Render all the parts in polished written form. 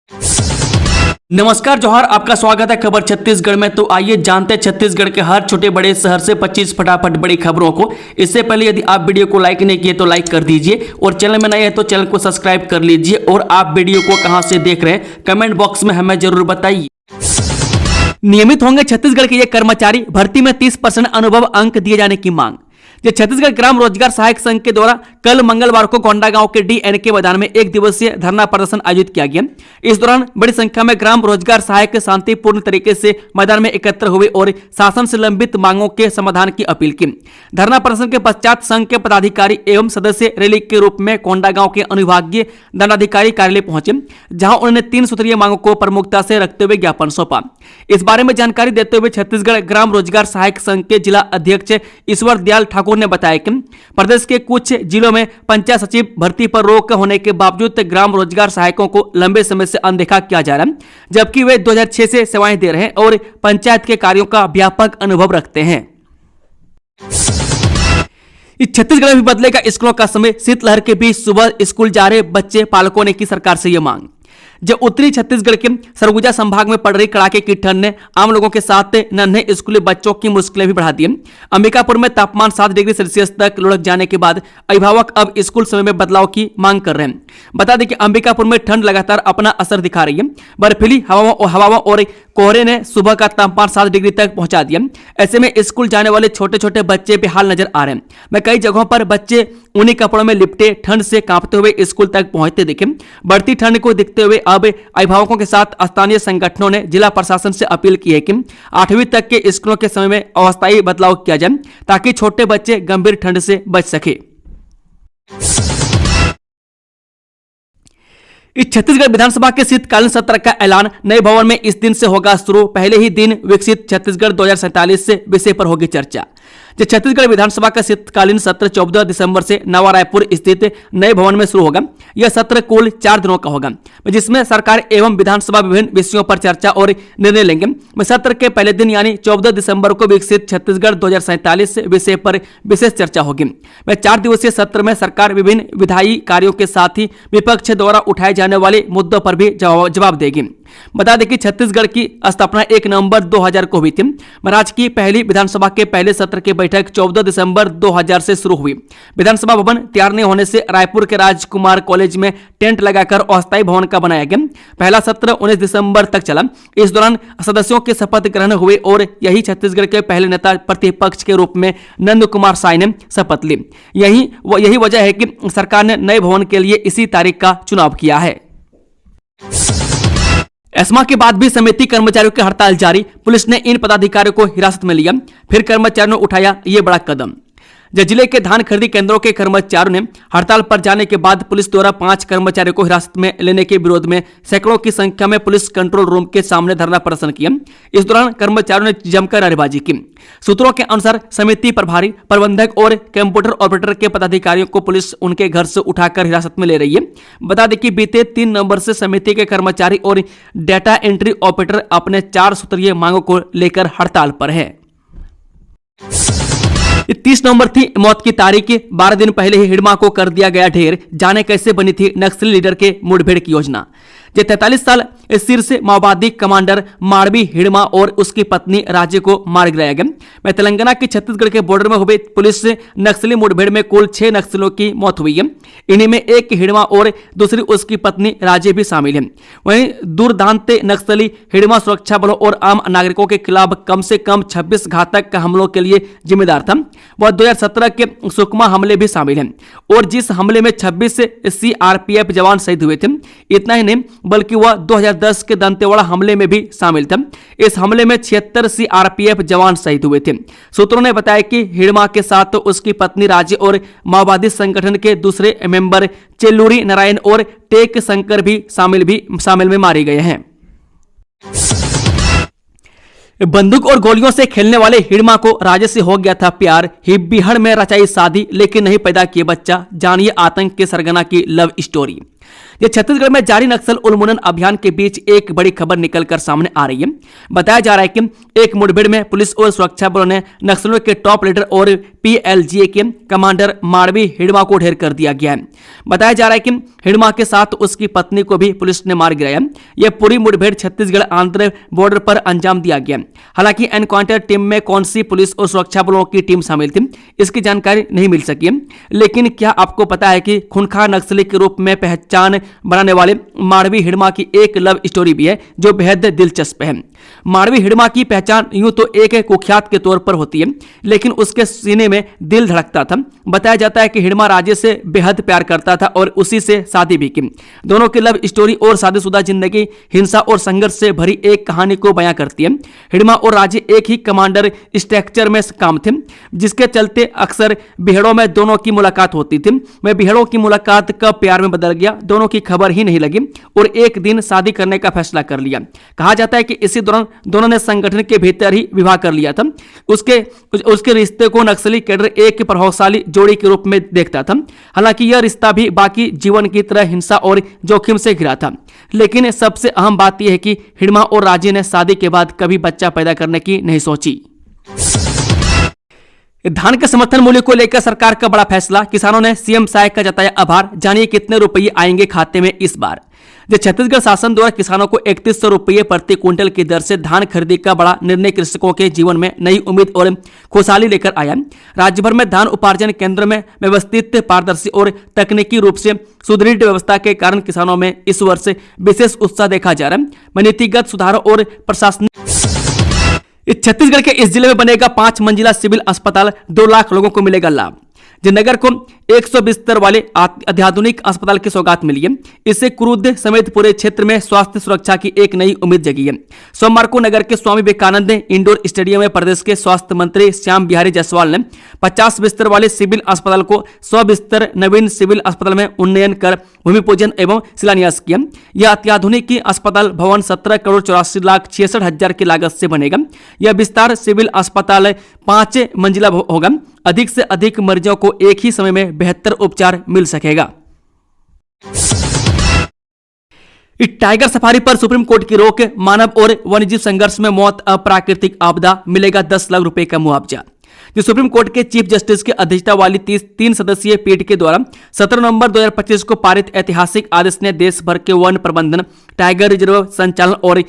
नमस्कार जोहार, आपका स्वागत है खबर छत्तीसगढ़ में। तो आइए जानते हैं छत्तीसगढ़ के हर छोटे बड़े शहर से 25 फटाफट बड़ी खबरों को। इससे पहले यदि आप वीडियो को लाइक नहीं किए तो लाइक कर दीजिए और चैनल में नए हैं तो चैनल को सब्सक्राइब कर लीजिए। और आप वीडियो को कहां से देख रहे हैं कमेंट बॉक्स में हमें जरूर बताइए। नियमित होंगे छत्तीसगढ़ के ये कर्मचारी, भर्ती में 30% अनुभव अंक दिए जाने की मांग। छत्तीसगढ़ ग्राम रोजगार सहायक संघ के द्वारा कल मंगलवार को कोंडागांव के डीएनके मैदान में एक दिवसीय धरना प्रदर्शन आयोजित किया गया। इस दौरान बड़ी संख्या में ग्राम रोजगार सहायक शांतिपूर्ण तरीके से मैदान में एकत्र हुए और शासन से लंबित मांगों के समाधान की अपील की। धरना प्रदर्शन के पश्चात संघ के पदाधिकारी एवं सदस्य रैली के रूप में कोंडागांव के अनुविभागीय दंडाधिकारी कार्यालय पहुंचे, जहां उन्होंने 3 सूत्रीय मांगों को प्रमुखता से रखते हुए ज्ञापन सौंपा। इस बारे में जानकारी देते हुए छत्तीसगढ़ ग्राम रोजगार सहायक संघ के जिला अध्यक्ष ईश्वर दयाल ठाकुर ने बताया कि प्रदेश के कुछ जिलों में पंचायत सचिव भर्ती पर रोक होने के बावजूद ग्राम रोजगार सहायकों को लंबे समय से अनदेखा किया जा रहा है, जबकि वे 2006 से सेवाएं दे रहे हैं और पंचायत के कार्यों का व्यापक अनुभव रखते हैं। इस छत्तीसगढ़ में भी बदलेगा स्कूलों का समय। शीतलहर के बीच सुबह स्कूल जा रहे बच्चे पालकों ने की सरकार से यह मांग। जब उत्तरी छत्तीसगढ़ के सरगुजा संभाग में पड़ रही कड़ाके की ठंड ने आम लोगों के साथ नन्हे स्कूली बच्चों की मुश्किलें भी बढ़ा दी। अंबिकापुर में तापमान 7 डिग्री सेल्सियस तक लुढ़क जाने के बाद अभिभावक अब स्कूल समय में बदलाव की मांग कर रहे हैं। बता दें कि अंबिकापुर में ठंड लगातार अपना असर दिखा रही है। बर्फीली हवाओं और कोहरे ने सुबह का तापमान 7 डिग्री तक पहुंचा दिया। ऐसे में स्कूल जाने वाले छोटे छोटे बच्चे बेहाल नजर आ रहे हैं। मैं कई जगहों पर बच्चे उन्हीं कपड़ों में लिपटे ठंड से कांपते हुए स्कूल तक पहुंचते दिखे। बढ़ती ठंड को देखते हुए अब अभिभावकों के साथ स्थानीय संगठनों ने जिला प्रशासन से अपील की है कि 8वीं तक के स्कूलों के समय में अस्थायी बदलाव किया जाए, ताकि छोटे बच्चे गंभीर ठंड से बच सके। इस छत्तीसगढ़ विधानसभा के शीतकालीन सत्र का ऐलान नए भवन में इस दिन से होगा शुरू। पहले ही दिन विकसित छत्तीसगढ़ 2047 से विषय पर होगी चर्चा। छत्तीसगढ़ विधानसभा का शीतकालीन सत्र 14 दिसंबर से नवा रायपुर स्थित नए भवन में शुरू होगा। यह सत्र कुल 4 दिनों का होगा, जिसमें सरकार एवं विधानसभा विभिन्न विषयों पर चर्चा और निर्णय लेंगे। सत्र के पहले दिन यानी 14 दिसंबर को विकसित छत्तीसगढ़ 2047 विषय पर विशेष चर्चा होगी। 4 दिवसीय सत्र में सरकार विभिन्न विधायी कार्यों के साथ ही विपक्ष द्वारा उठाए जाने वाले मुद्दों पर भी जवाब देगी। बता दें कि छत्तीसगढ़ की स्थापना 1 नवंबर 2000 को हुई थी। महाराज की पहली विधानसभा के पहले सत्र की बैठक 14 दिसंबर 2000 से शुरू हुई। विधानसभा भवन तैयार नहीं होने से रायपुर के राजकुमार कॉलेज में टेंट लगाकर अस्थायी भवन का बनाया गया। पहला सत्र 19 दिसंबर तक चला। इस दौरान सदस्यों के शपथ ग्रहण हुए और यही छत्तीसगढ़ के पहले नेता प्रतिपक्ष के रूप में नंद कुमार साय ने शपथ ली। यही वजह है कि सरकार ने नए भवन के लिए इसी तारीख का चुनाव किया है। एस्मा के बाद भी समिति कर्मचारियों की हड़ताल जारी। पुलिस ने इन पदाधिकारियों को हिरासत में लिया। फिर कर्मचारियों ने उठाया ये बड़ा कदम। जिले के धान खरीदी केंद्रों के कर्मचारियों ने हड़ताल पर जाने के बाद पुलिस द्वारा 5 कर्मचारियों को हिरासत में लेने के विरोध में सैकड़ों की संख्या में पुलिस कंट्रोल रूम के सामने धरना प्रदर्शन किया। इस दौरान कर्मचारियों ने जमकर नारेबाजी की। सूत्रों के अनुसार समिति प्रभारी, प्रबंधक और कंप्यूटर ऑपरेटर के पदाधिकारियों को पुलिस उनके घर से उठाकर हिरासत में ले रही है। बता दें कि बीते 3 नवंबर से समिति के कर्मचारी और डाटा एंट्री ऑपरेटर अपने 4 सूत्रीय मांगों को लेकर हड़ताल पर है। 30 नवंबर थी मौत की तारीख। 12 दिन पहले ही हिडमा को कर दिया गया ढेर। जाने कैसे बनी थी नक्सली लीडर के मुठभेड़ की योजना। 43 साल शीर्ष माओवादी कमांडर मारवी हिडमा और उसकी पत्नी राज्य को मार गिराया गया। तेलंगाना के छत्तीसगढ़ के बॉर्डर में हुए पुलिस नक्सली मुठभेड़ में कुल 6 नक्सलियों की मौत हुई है। इन्हीं में एक हिडमा और दूसरी उसकी पत्नी राज्य भी शामिल है। वहीं दुर्दांत नक्सली हिडमा सुरक्षा बलों और आम नागरिकों के खिलाफ कम से कम 26 घातक हमलों के लिए जिम्मेदार था। वह 2017 के सुकमा हमले भी शामिल है और जिस हमले में 26 CRPF जवान शहीद हुए थे। इतना ही नहीं बल्कि वह 2010 के दंतेवाड़ा हमले में भी शामिल था। इस हमले में 76 CRPF जवान शहीद हुए थे। सूत्रों ने बताया कि हिडमा के साथ उसकी पत्नी राज्य और माओवादी संगठन के दूसरे मेंबर चेल्लूरी नारायण और टेक शंकर भी शामिल में मारे गए हैं। बंदूक और गोलियों से खेलने वाले हिडमा को राज्य से हो गया था प्यार। बिहार में रचाई शादी लेकिन नहीं पैदा किए बच्चा। जानिए आतंक के सरगना की लव स्टोरी। ये छत्तीसगढ़ में जारी नक्सल उन्मूलन अभियान के बीच एक बड़ी खबर निकलकर सामने आ रही है। बताया जा रहा है कि एक मुठभेड़ में पुलिस और सुरक्षा बलों ने नक्सलियों के टॉप लीडर और पीएलजीए के कमांडर माड़वी हिड़मा को ढेर कर दिया गया है। बताया जा रहा है कि हिड़मा के साथ उसकी पत्नी को भी पुलिस ने मार गिराया। यह पूरी मुठभेड़ छत्तीसगढ़ आंध्र बॉर्डर पर अंजाम दिया गया। हालांकि एनकाउंटर टीम में कौन सी पुलिस और सुरक्षा बलों की टीम शामिल थी, इसकी जानकारी नहीं मिल सकी। लेकिन क्या आपको पता है कि खूंखार नक्सली के रूप में पहचान बनाने वाले माड़वी हिड़मा की एक लव स्टोरी भी है जो बेहद दिलचस्प है। माड़वी हिड़मा की पहचान यूं तो एक कुख्यात के तौर पर होती है, लेकिन उसके सीने में दिल धड़कता था। बताया जाता है कि हिड़मा राजे से बेहद प्यार करता था और उसी से शादी भी की। दोनों की लव स्टोरी और शादीशुदा जिंदगी हिंसा और संघर्ष से भरी एक कहानी को बयां करती है। हिड़मा और राजे एक ही कमांडर स्ट्रक्चर में काम थे, जिसके चलते अक्सर बिहड़ों में दोनों की मुलाकात होती थी। वह बिहड़ों की मुलाकात कब प्यार में बदल गया, दोनों की खबर ही नहीं लगी और एक दिन शादी करने का फैसला कर लिया। कहा जाता है कि इसी दौरान दोनों ने संगठन के भीतर ही विवाह कर लिया था। उसके रिश्ते को नक्सली कैडर एक प्रभावशाली जोड़ी के रूप में देखता था। हालांकि यह रिश्ता भी बाकी जीवन की तरह हिंसा और जोखिम से घिरा था। लेकिन सबसे अहम बात यह है कि हिड़मा और राजे ने शादी के बाद कभी बच्चा पैदा करने की नहीं सोची। धान के समर्थन मूल्य को लेकर सरकार का बड़ा फैसला, किसानों ने सीएम सहायक का जताया आभार। जानिए कितने रुपये आएंगे खाते में इस बार। छत्तीसगढ़ शासन द्वारा किसानों को 3100 रुपये प्रति क्विंटल की दर से धान खरीदी का बड़ा निर्णय कृषकों के जीवन में नई उम्मीद और खुशहाली लेकर आया। राज्य भर में धान उपार्जन केंद्र में व्यवस्थित, पारदर्शी और तकनीकी रूप से सुदृढ़ व्यवस्था के कारण किसानों में इस वर्ष विशेष उत्साह देखा जा रहा है। नीतिगत सुधारों और प्रशासनिक छत्तीसगढ़ के इस जिले में बनेगा 5 मंजिला सिविल अस्पताल, 2 लाख लोगों को मिलेगा लाभ। नगर को 100 बिस्तर वाले अत्याधुनिक अस्पताल की सौगात मिली है। इससे क्रुद्ध समेत पूरे क्षेत्र में स्वास्थ्य सुरक्षा की एक नई उम्मीद जगी है। सोमवार को नगर के स्वामी विवेकानंद इंडोर स्टेडियम में प्रदेश के स्वास्थ्य मंत्री श्याम बिहारी जायसवाल ने 50 बिस्तर वाले सिविल अस्पताल को 100 बिस्तर नवीन सिविल अस्पताल में उन्नयन कर भूमि पूजन एवं शिलान्यास किया। यह अत्याधुनिक अस्पताल भवन 17 करोड़ 84 लाख 66 हजार की लागत से बनेगा। यह विस्तार सिविल अस्पताल 5 मंजिला होगा। अधिक से अधिक मरीजों को एक ही समय में बेहतर उपचार मिल सकेगा। टाइगर सफारी पर सुप्रीम कोर्ट की रोक, मानव और वन्यजीव संघर्ष में मौत अप्राकृतिक आपदा, मिलेगा 10 लाख रुपए का मुआवजा। सुप्रीम कोर्ट के चीफ जस्टिस की अध्यक्षता वाली 3 सदस्यीय पीठ के द्वारा 17 नवंबर 2025 को पारित ऐतिहासिक आदेश ने देश भर के वन प्रबंधन, टाइगर रिजर्व संचालन और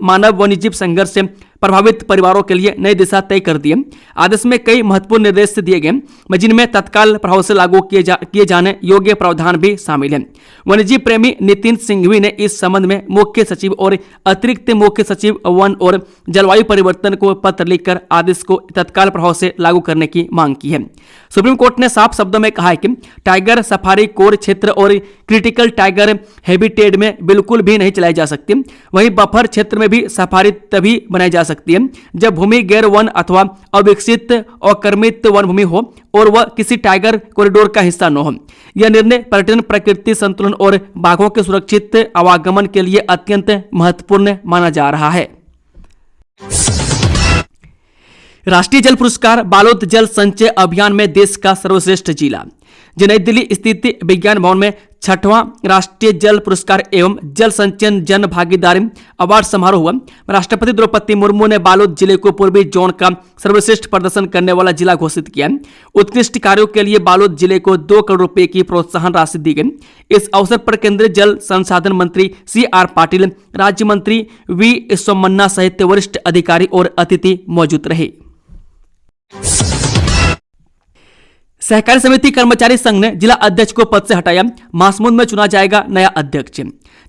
मानव वन्यजीव संघर्ष से प्रभावित परिवारों के लिए नई दिशा तय कर दी है। आदेश में कई महत्वपूर्ण निर्देश दिए गए, जिनमें तत्काल प्रभाव से लागू किए जाने योग्य प्रावधान भी शामिल हैं। वन्यजीव प्रेमी नितिन सिंघवी ने इस संबंध में मुख्य सचिव और अतिरिक्त मुख्य सचिव वन और जलवायु परिवर्तन को पत्र लिखकर आदेश को तत्काल प्रभाव से लागू करने की मांग की है। सुप्रीम कोर्ट ने साफ शब्दों में कहा है कि टाइगर सफारी कोर क्षेत्र और क्रिटिकल टाइगर हैबिटेट में बिल्कुल भी नहीं चलाई जा सकती। वहीं बफर क्षेत्र में भी सफारी तभी बनाई जा सकती है जब भूमि गैर वन अथवा अविकसित अकर्मित वन भूमि हो और वह किसी टाइगर कॉरिडोर का हिस्सा न हो। यह निर्णय पर्यटन, प्रकृति संतुलन और बाघों के सुरक्षित आवागमन के लिए अत्यंत महत्वपूर्ण माना जा रहा है। राष्ट्रीय जल पुरस्कार, बालोद जल संचय अभियान में देश का सर्वश्रेष्ठ जिला। नई दिल्ली स्थित विज्ञान भवन में 6वां राष्ट्रीय जल पुरस्कार एवं जल संचयन जन भागीदारी अवार्ड समारोह हुआ। राष्ट्रपति द्रौपदी मुर्मू ने बालोद जिले को पूर्वी जोन का सर्वश्रेष्ठ प्रदर्शन करने वाला जिला घोषित किया। उत्कृष्ट कार्यों के लिए बालोद जिले को 2 करोड़ रुपए की प्रोत्साहन राशि दी गई। इस अवसर पर केंद्रीय जल संसाधन मंत्री CR पाटिल, राज्य मंत्री V सोमन्ना सहित वरिष्ठ अधिकारी और अतिथि मौजूद रहे। सहकारी समिति कर्मचारी संघ ने जिला अध्यक्ष को पद से हटाया। महासमुंद में चुना जाएगा नया अध्यक्ष।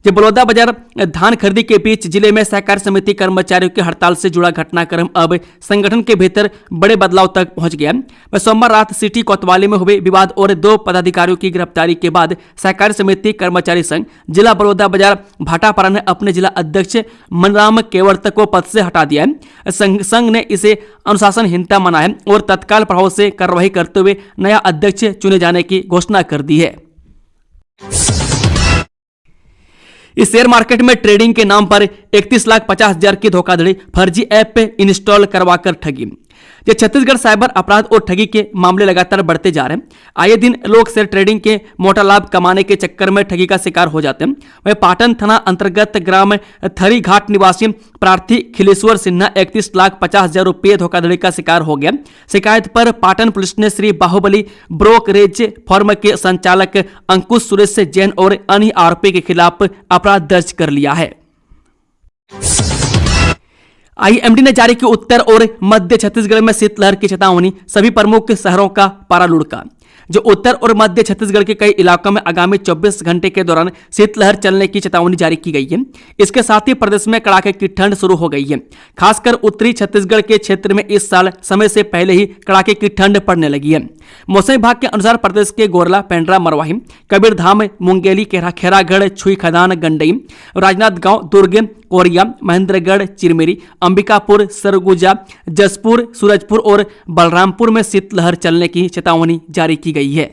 जब बलौदा बाजार धान खरीदी के बीच जिले में सहकारी समिति कर्मचारियों की हड़ताल से जुड़ा घटनाक्रम अब संगठन के भीतर बड़े बदलाव तक पहुंच गया। सोमवार रात सिटी कोतवाली में हुए विवाद और 2 पदाधिकारियों की गिरफ्तारी के बाद सहकारी समिति कर्मचारी संघ जिला बलौदा बाजार भाटापारा ने अपने जिला अध्यक्ष मनराम केवर्त को पद से हटा दिया है। संघ ने इसे अनुशासनहीनता माना है और तत्काल प्रभाव से कार्रवाई करते हुए नया अध्यक्ष चुने जाने की घोषणा कर दी है। इस शेयर मार्केट में ट्रेडिंग के नाम पर 31,50,000 की धोखाधड़ी, फर्जी ऐप इंस्टॉल करवाकर ठगी। ये छत्तीसगढ़ साइबर अपराध और ठगी के मामले लगातार बढ़ते जा रहे हैं। आए दिन लोग शेयर ट्रेडिंग के मोटा लाभ कमाने के चक्कर में ठगी का शिकार हो जाते हैं। वहीं पाटन थाना अंतर्गत ग्राम थरी घाट निवासी प्रार्थी खिलेश्वर सिन्हा 31,50,000 रुपये धोखाधड़ी का शिकार हो गया। शिकायत पर पाटन पुलिस ने श्री बाहुबली ब्रोकरेज फर्म के संचालक अंकुश सुरेश जैन और अन्य आरोपी के खिलाफ अपराध दर्ज कर लिया है। आईएमडी ने जारी की उत्तर और मध्य छत्तीसगढ़ में शीतलहर की चेतावनी, सभी प्रमुख शहरों का पारा लुढ़का। जो उत्तर और मध्य छत्तीसगढ़ के कई इलाकों में आगामी 24 घंटे के दौरान शीतलहर चलने की चेतावनी जारी की गई है। इसके साथ ही प्रदेश में कड़ाके की ठंड शुरू हो गई है। खासकर उत्तरी छत्तीसगढ़ के क्षेत्र में इस साल समय से पहले ही कड़ाके की ठंड पड़ने लगी है। मौसम विभाग के अनुसार प्रदेश के गोरला, पेंड्रा, मरवाही, कबीरधाम, मुंगेली, खेरागढ़, छुई खदान, गंडई, राजनांदगांव, दुर्ग, कोरिया, महेंद्रगढ़, चिरमिरी, अंबिकापुर, सरगुजा, जसपुर, सूरजपुर और बलरामपुर में शीतलहर चलने की चेतावनी जारी की गई है।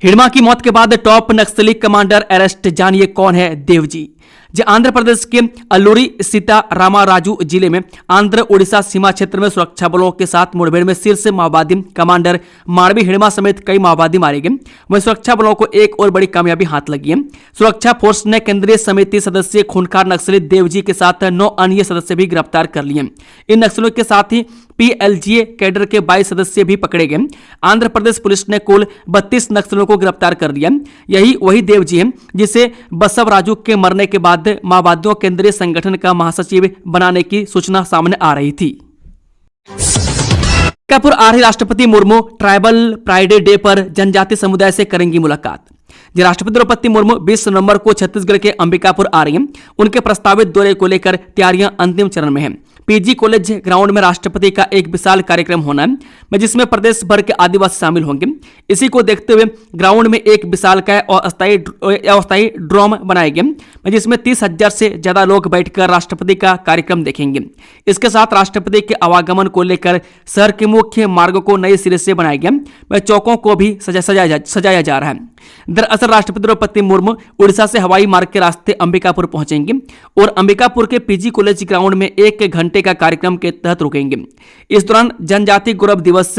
हिड़मा की मौत के बाद टॉप नक्सली कमांडर अरेस्ट, जानिए कौन है देवजी। जो आंध्र प्रदेश के अल्लूरी सीतारामराजू जिले में आंध्र उड़ीसा सीमा क्षेत्र में सुरक्षा बलों के साथ मुठभेड़ में शीर्ष माओवादी कमांडर माड़वी हिड़मा समेत कई माओवादी मारे गए। वहीं सुरक्षा बलों को एक और बड़ी कामयाबी हाथ लगी है। सुरक्षा फोर्स ने केंद्रीय समिति सदस्य खूंखार नक्सली देवजी के साथ 9 अन्य सदस्य भी गिरफ्तार कर लिए। इन नक्सलियों के साथ ही पीएलजीए कैडर के 22 सदस्य भी पकड़े गए। आंध्र प्रदेश पुलिस ने कुल 32 नक्सलियों को गिरफ्तार कर लिया। यही वही देवजी है जिसे बसवराजू के मरने के बाद माओवादियों केंद्रीय संगठन का महासचिव बनाने की सूचना सामने आ रही थी। अंबिकापुर आ रही राष्ट्रपति मुर्मू ट्राइबल प्राइडे डे पर जनजाति समुदाय से करेंगी मुलाकात। राष्ट्रपति द्रौपदी मुर्मू 20 नवंबर को छत्तीसगढ़ के अंबिकापुर आ रही हैं। उनके प्रस्तावित दौरे को लेकर तैयारियां अंतिम चरण में हैं। पीजी कॉलेज ग्राउंड में राष्ट्रपति का एक विशाल कार्यक्रम होना है, जिसमें प्रदेश भर के आदिवासी शामिल होंगे। इसी को देखते हुए ग्राउंड में एक विशालकाय और अस्थायी ड्रोम बनाए गए, जिसमें 30,000 से ज्यादा लोग बैठकर राष्ट्रपति का कार्यक्रम देखेंगे। इसके साथ राष्ट्रपति के आवागमन को लेकर शहर के मुख्य मार्गों को नए सिरे से बनाया गया, वह चौकों को भी सजाया जा रहा है। दरअसल राष्ट्रपति द्रौपदी मुर्मू उड़ीसा से हवाई मार्ग के रास्ते अंबिकापुर पहुंचेंगे और अंबिकापुर के पीजी कॉलेज ग्राउंड में 1 घंटे का कार्यक्रम के तहत रुकेंगे। इस दौरान जनजाति गौरव दिवस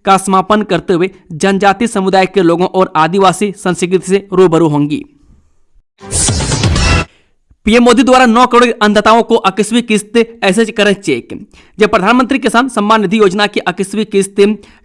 का समापन करते हुए जनजाति समुदाय के लोगों और आदिवासी संस्कृति से रूबरू होंगी। पीएम मोदी द्वारा 9 करोड़ अन्नदाताओं को 21वीं किस्त ऐसे करें चेक। जब प्रधानमंत्री किसान सम्मान निधि योजना की 21वीं किस्त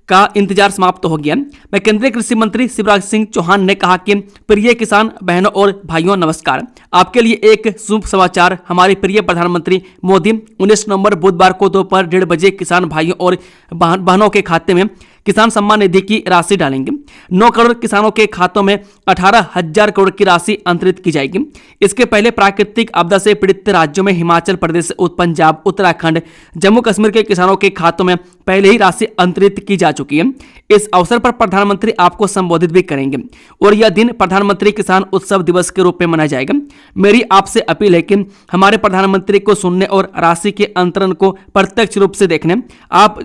का इंतजार समाप्त हो गया, मैं केंद्रीय कृषि मंत्री शिवराज सिंह चौहान ने कहा कि प्रिय किसान बहनों और भाइयों नमस्कार, आपके लिए एक शुभ समाचार। हमारे प्रिय प्रधानमंत्री मोदी 19 नवंबर बुधवार को दोपहर 1:30 बजे किसान भाइयों और बहनों के खाते में किसान सम्मान निधि की राशि डालेंगे। 9 करोड़ किसानों के खातों में 18,000 करोड़ की राशि अंतरित की जाएगी। इसके पहले प्राकृतिक आपदा से पीड़ित राज्यों में हिमाचल प्रदेश, पंजाब, उत्तराखंड, जम्मू कश्मीर के किसानों के खातों में पहले ही राशि अंतरित की जा चुकी है। इस अवसर पर प्रधानमंत्री आपको संबोधित भी करेंगे और यह दिन प्रधानमंत्री किसान उत्सव दिवस के रूप में मनाया जाएगा। मेरी आपसे अपील है कि हमारे प्रधानमंत्री को सुनने और राशि के अंतरण को प्रत्यक्ष रूप से देखने आप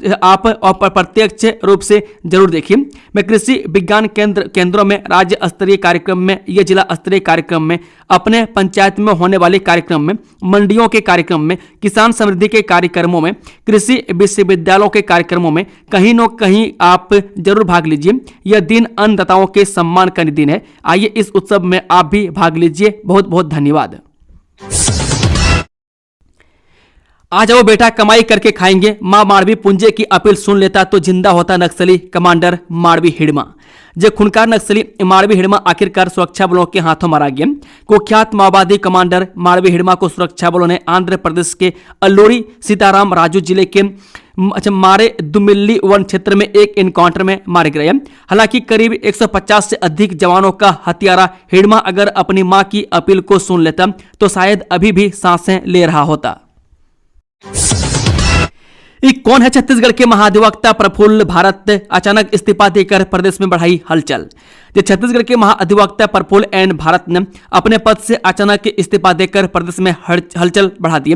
प्रत्यक्ष रूप से जरूर देखिए। मैं कृषि विज्ञान केंद्रों में राज्य स्तरीय कार्यक्रम में, यह जिला स्तरीय कार्यक्रम में, अपने पंचायत में होने वाले कार्यक्रम में, मंडियों के कार्यक्रम में, किसान समृद्धि के कार्यक्रमों में, कृषि विश्वविद्यालयों के कार्यक्रमों में कहीं न कहीं आप जरूर भाग लीजिए। यह दिन अन्नदाताओं के सम्मान का दिन है। आइए इस उत्सव में आप भी भाग लीजिए। बहुत बहुत धन्यवाद। आ जाओ बेटा, कमाई करके खाएंगे। मां माड़वी पुंजे की अपील सुन लेता तो जिंदा होता नक्सली कमांडर माड़वी हिड़मा। जो खूंखार नक्सली माड़वी हिड़मा आखिरकार सुरक्षा बलों के हाथों मारा गया। कुख्यात माओवादी कमांडर माड़वी हिड़मा को सुरक्षा बलों ने आंध्र प्रदेश के अल्लूरी सीताराम राजू जिले के मारे दुमिल्ली वन क्षेत्र में एक एनकाउंटर में मारे गए। हालांकि करीब 150 से अधिक जवानों का हत्यारा हिड़मा अगर अपनी मां की अपील को सुन लेता तो शायद अभी भी सांसें ले रहा होता। कौन है छत्तीसगढ़ के महाधिवक्ता प्रफुल्ल भारत? अचानक इस्तीफा देकर प्रदेश में बढ़ाई हलचल। छत्तीसगढ़ के महाधिवक्ता प्रफुल्ल एन भारत ने अपने पद से अचानक इस्तीफा देकर प्रदेश में हलचल बढ़ा दी।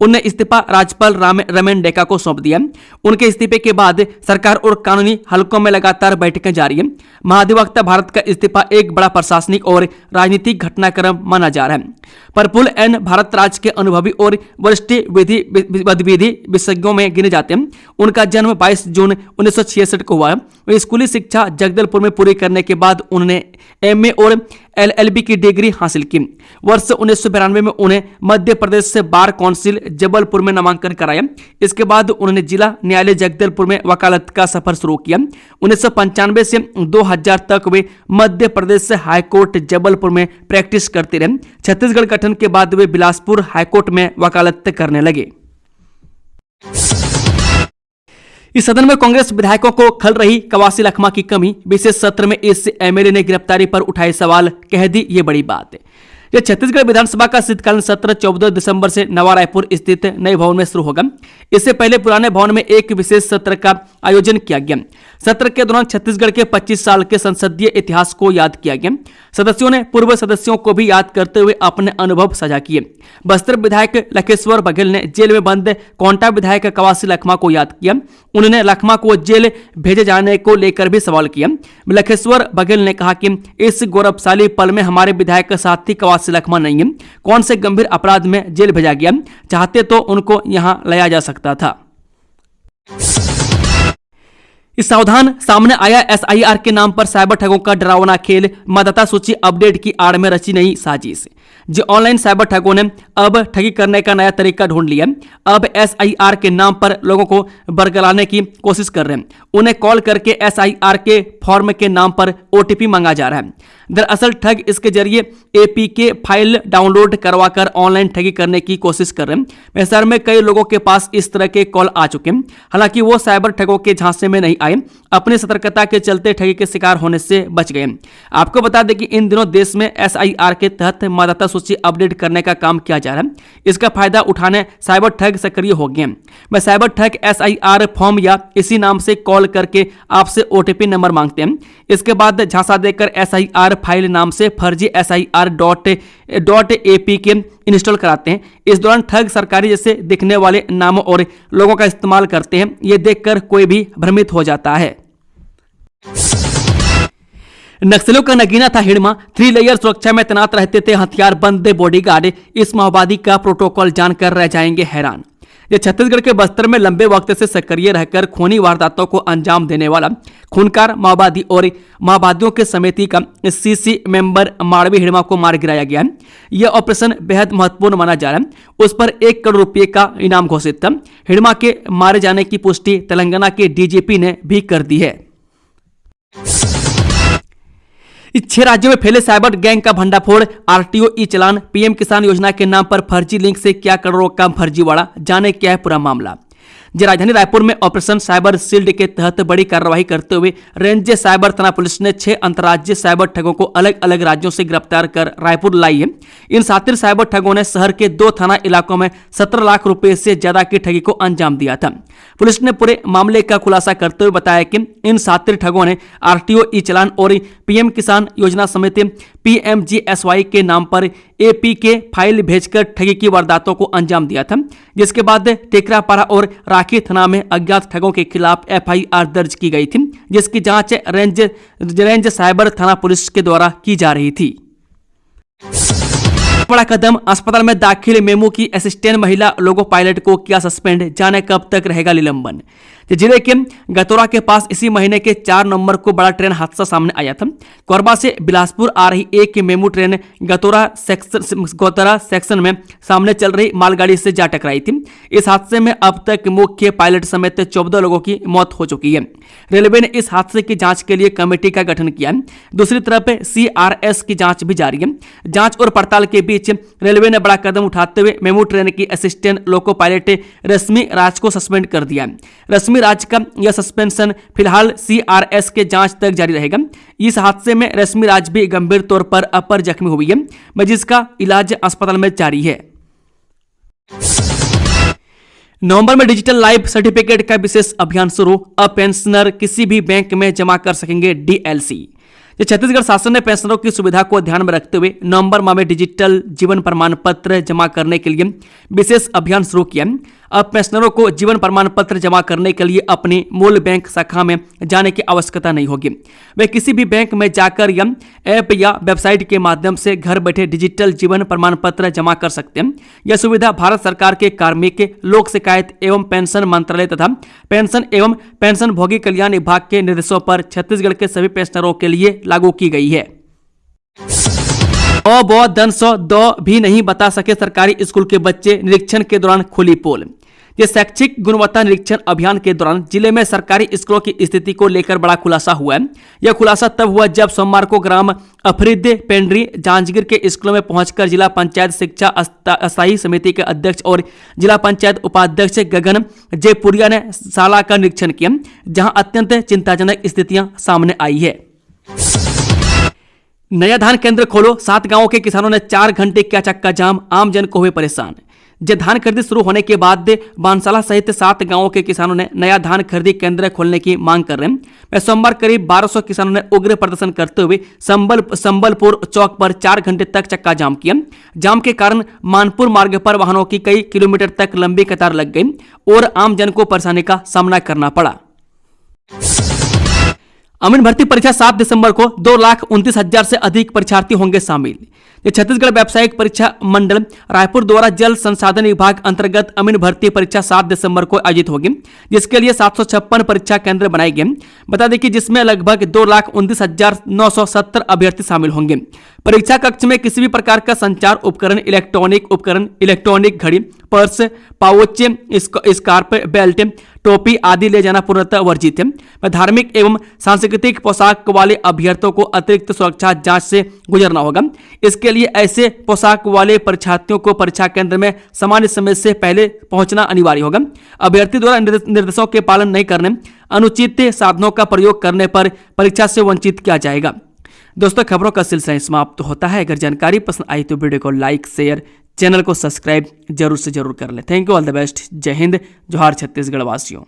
उन्हें इस्तीफा राज्यपाल रमेन डेका को सौंप दिया। उनके इस्तीफे के बाद सरकार और कानूनी हलकों में लगातार बैठकें जारी हैं। महाधिवक्ता भारत का इस्तीफा एक बड़ा प्रशासनिक और राजनीतिक घटनाक्रम माना जा रहा है। प्रफुल्ल एन भारत राज्य के अनुभवी और वरिष्ठ विधि विशेषज्ञों में गिने जाते हैं। उनका जन्म 22 जून 1966 को हुआ। वे स्कूली शिक्षा जगदलपुर में पूरी करने के बाद उन्होंने एमए और एलएलबी की डिग्री हासिल की। वर्ष 1992 में उन्हें मध्य प्रदेश से बार काउंसिल जबलपुर में नामांकन कराया। इसके बाद उन्होंने जिला न्यायालय जगदलपुर में वकालत का सफर शुरू किया। 1995 से 2000 तक वे मध्य प्रदेश से हाईकोर्ट जबलपुर में प्रैक्टिस करते रहे। छत्तीसगढ़ गठन के बाद वे बिलासपुर हाईकोर्ट में वकालत करने लगे। इस सदन में कांग्रेस विधायकों को खल रही कवासी लखमा की कमी। विशेष सत्र में इस एमएलए ने गिरफ्तारी पर उठाए सवाल, कह दी ये बड़ी बात है। यह छत्तीसगढ़ विधानसभा का शीतकालीन सत्र 14 दिसंबर से नवा रायपुर स्थित नए भवन में शुरू होगा। इससे पहले पुराने भवन में एक विशेष सत्र का आयोजन किया गया। सत्र के दौरान छत्तीसगढ़ के 25 साल के संसदीय इतिहास को याद किया गया। सदस्यों ने पूर्व सदस्यों को भी याद करते हुए अपने अनुभव साझा किए। बस्तर विधायक लखेश्वर बघेल ने जेल में बंद कोंटा विधायक कवासी लखमा को याद किया। उन्होंने लखमा को जेल भेजे जाने को लेकर भी सवाल किया। लखेश्वर बघेल ने कहा कि इस गौरवशाली पल में हमारे विधायक साथी कवासी लखमा नहीं है। कौन से गंभीर अपराध में जेल भेजा गया, चाहते तो उनको यहां लाया जा सकता था। इस सावधान सामने आया एसआईआर के नाम पर साइबर ठगों का डरावना खेल। मतदाता सूची अपडेट की आड़ में रची नई साजिश। जो ऑनलाइन साइबर ठगों ने अब ठगी करने का नया तरीका ढूंढ लिया। अब एसआईआर के नाम पर लोगों को बरगलाने की कोशिश कर रहे हैं। उन्हें कॉल करके एसआईआर के फॉर्म के नाम पर ओटीपी मांगा जा रहा है। दरअसल ठग इसके जरिए एपीके फाइल डाउनलोड करवाकर ऑनलाइन ठगी करने की कोशिश कर रहे हैं। शहर में कई लोगों के पास इस तरह के कॉल आ चुके हैं। हालांकि वो साइबर ठगों के झांसे में नहीं आए, अपनी सतर्कता के चलते ठगी के शिकार होने से बच गए। आपको बता दें कि इन दिनों देश में एसआईआर के तहत मतदाता सूची अपडेट करने का काम किया जा रहा है। इसका फायदा उठाने साइबर ठग सक्रिय हो गए हैं। वह साइबर ठग एसआईआर फॉर्म या इसी नाम से कॉल करके आपसे ओटीपी नंबर मांगते हैं। इसके बाद झांसा देकर एसआईआर फाइल नाम से फर्जी SIR.APK इंस्टॉल कराते हैं। इस दौरान ठग सरकारी जैसे दिखने वाले नामों और लोगों का इस्तेमाल करते हैं। ये देखकर कोई भी भ्रमित हो जाता है। नक्सलियों का नगीना था हिड़मा। 3 लेयर सुरक्षा में तैनात रहते थे हथियार बंद बॉडीगार्ड। इस माओवादी का प्रोटोकॉल जानकर रह जाएंगे हैरान। यह छत्तीसगढ़ के बस्तर में लंबे वक्त से सक्रिय रहकर खूनी वारदातों को अंजाम देने वाला खूनकार माओवादी और माओवादियों के समिति का सीसी मेंबर माड़वी हिड़मा को मार गिराया गया है। यह ऑपरेशन बेहद महत्वपूर्ण माना जा रहा है। उस पर 1 करोड़ रुपए का इनाम घोषित था। हिड़मा के मारे जाने की पुष्टि तेलंगाना के डीजीपी ने भी कर दी है। 6 राज्यों में फैले साइबर गैंग का भंडाफोड़। आरटीओ ई चालान। पीएम किसान योजना के नाम पर फर्जी लिंक से क्या करोड़ों का फर्जीवाड़ा, जाने क्या है पूरा मामला। राजधानी रायपुर में ऑपरेशन साइबर शील्ड के तहत बड़ी कार्रवाई करते हुए रेंज साइबर थाना पुलिस ने 6 अंतर्राज्यीय साइबर ठगों को अलग अलग राज्यों से गिरफ्तार कर रायपुर लाई है। इन शातिर साइबर ठगों ने शहर के 2 थाना इलाकों में 17 लाख रुपए से ज्यादा की ठगी को अंजाम दिया था। पुलिस ने पूरे मामले का खुलासा करते हुए बताया कि इन शातिर ठगों ने आरटीओ ई चालान और पीएम किसान योजना समिति PMGSY के नाम पर एपीके फाइल भेजकर ठगी की वारदातों को अंजाम दिया था, जिसके बाद टेकरापारा और राखी थाना में अज्ञात ठगों के खिलाफ FIR दर्ज की गई थी, जिसकी जांच रेंज साइबर थाना पुलिस के द्वारा की जा रही थी। बड़ा कदम। अस्पताल में दाखिल मेमू की असिस्टेंट महिला लोगो पायलट को किया सस्पेंड, जाने कब तक रहेगा निलंबन। जिले के गतोरा के पास इसी महीने के 4 नवंबर को बड़ा ट्रेन हादसा सामने आया था। कोरबा से बिलासपुर आ रही एक मेमू ट्रेन गतोरा सेक्शन में सामने चल रही मालगाड़ी से जा टकराई थी। इस हादसे में अब तक मुख्य पायलट समेत 14 लोगों की मौत हो चुकी है। रेलवे ने इस हादसे की जांच के लिए कमेटी का गठन किया है। दूसरी तरफ CRS की जांच भी जारी है। जांच और पड़ताल के बीच रेलवे ने बड़ा कदम उठाते हुए मेमू ट्रेन की असिस्टेंट लोको पायलट रश्मि राज को सस्पेंड कर दिया है। रश्मि राज का यह सस्पेंशन फिलहाल CRS के जांच तक जारी रहेगा। इस हादसे में रश्मि राज भी गंभीर तौर पर अपर जख्मी हुई है, जिसका इलाज अस्पताल में जारी है। नवंबर में डिजिटल लाइफ सर्टिफिकेट का विशेष अभियान शुरू। अब पेंशनर किसी भी बैंक में जमा कर सकेंगे DLC। छत्तीसगढ़ शासन ने पेंशनरों की सुविधा को ध्यान में रखते हुए नवंबर माह में डिजिटल जीवन प्रमाण पत्र जमा करने के लिए विशेष अभियान शुरू किया। अब पेंशनरों को जीवन प्रमाण पत्र जमा करने के लिए अपनी मूल बैंक शाखा में जाने की आवश्यकता नहीं होगी। वे किसी भी बैंक में जाकर या ऐप या वेबसाइट के माध्यम से घर बैठे डिजिटल जीवन प्रमाण पत्र जमा कर सकते हैं। यह सुविधा भारत सरकार के कार्मिक, लोक शिकायत एवं पेंशन मंत्रालय तथा पेंशन एवं पेंशनभोगी कल्याण विभाग के निर्देशों पर छत्तीसगढ़ के सभी पेंशनरों के लिए लागू की गई है। दो भी नहीं बता सके सरकारी स्कूल के बच्चे, निरीक्षण के दौरान खुली पोल। ये शैक्षिक गुणवत्ता निरीक्षण अभियान के दौरान जिले में सरकारी स्कूलों की स्थिति को लेकर बड़ा खुलासा हुआ है। यह खुलासा तब हुआ जब सोमवार को ग्राम अफरीद पेंड्री जांजगीर के स्कूलों में पहुंचकर जिला पंचायत शिक्षा अस्थायी समिति के अध्यक्ष और जिला पंचायत उपाध्यक्ष गगन जयपुरिया ने शाला का निरीक्षण किया, जहां अत्यंत चिंताजनक स्थितियां सामने आई है। नया धान केंद्र खोलो, 7 गांवों के किसानों ने 4 घंटे किया चक्का जाम, आम जन को हुए परेशान। धान खरीदी शुरू होने के बाद बांसवाड़ा सहित 7 गांवों के किसानों ने नया धान खरीदी केंद्र खोलने की मांग कर रहे हैं। सोमवार करीब 1200 किसानों ने उग्र प्रदर्शन करते हुए संबलपुर चौक पर 4 घंटे तक चक्का जाम किया। जाम के कारण मानपुर मार्ग पर वाहनों की कई किलोमीटर तक लंबी कतार लग गई और आम जन को परेशानी का सामना करना पड़ा। अमीन भर्ती परीक्षा 7 दिसंबर को 2,29,000 से अधिक परीक्षार्थी होंगे शामिल। ये छत्तीसगढ़ व्यावसायिक परीक्षा मंडल रायपुर द्वारा जल संसाधन विभाग अंतर्गत अमीन भर्ती परीक्षा 7 दिसंबर को आयोजित होगी, जिसके लिए 756 परीक्षा केंद्र बनाए गए। बता दें कि जिसमें लगभग 2,29,970 अभ्यर्थी शामिल होंगे। परीक्षा कक्ष में किसी भी प्रकार का संचार उपकरण, इलेक्ट्रॉनिक घड़ी, पर्स, पाउच, स्कार्फ, बेल्ट, टोपी आदि ले जाना पूर्णतः वर्जित है। धार्मिक एवं सांस्कृतिक पोशाक वाले अभ्यर्थियों को अतिरिक्त सुरक्षा जांच से गुजरना होगा। इसके लिए ऐसे पोशाक वाले परीक्षार्थियों को परीक्षा केंद्र में सामान्य समय से पहले पहुंचना अनिवार्य होगा। अभ्यर्थी द्वारा निर्देशों के पालन नहीं करने, अनुचित साधनों का प्रयोग करने पर परीक्षा से वंचित किया जाएगा। दोस्तों, खबरों का सिलसिला समाप्त होता है। अगर जानकारी पसंद आई तो वीडियो को लाइक, शेयर, चैनल को सब्सक्राइब जरूर से जरूर कर लें। Thank you, all the best. जय हिंद, जोहार छत्तीसगढ़ वासियों।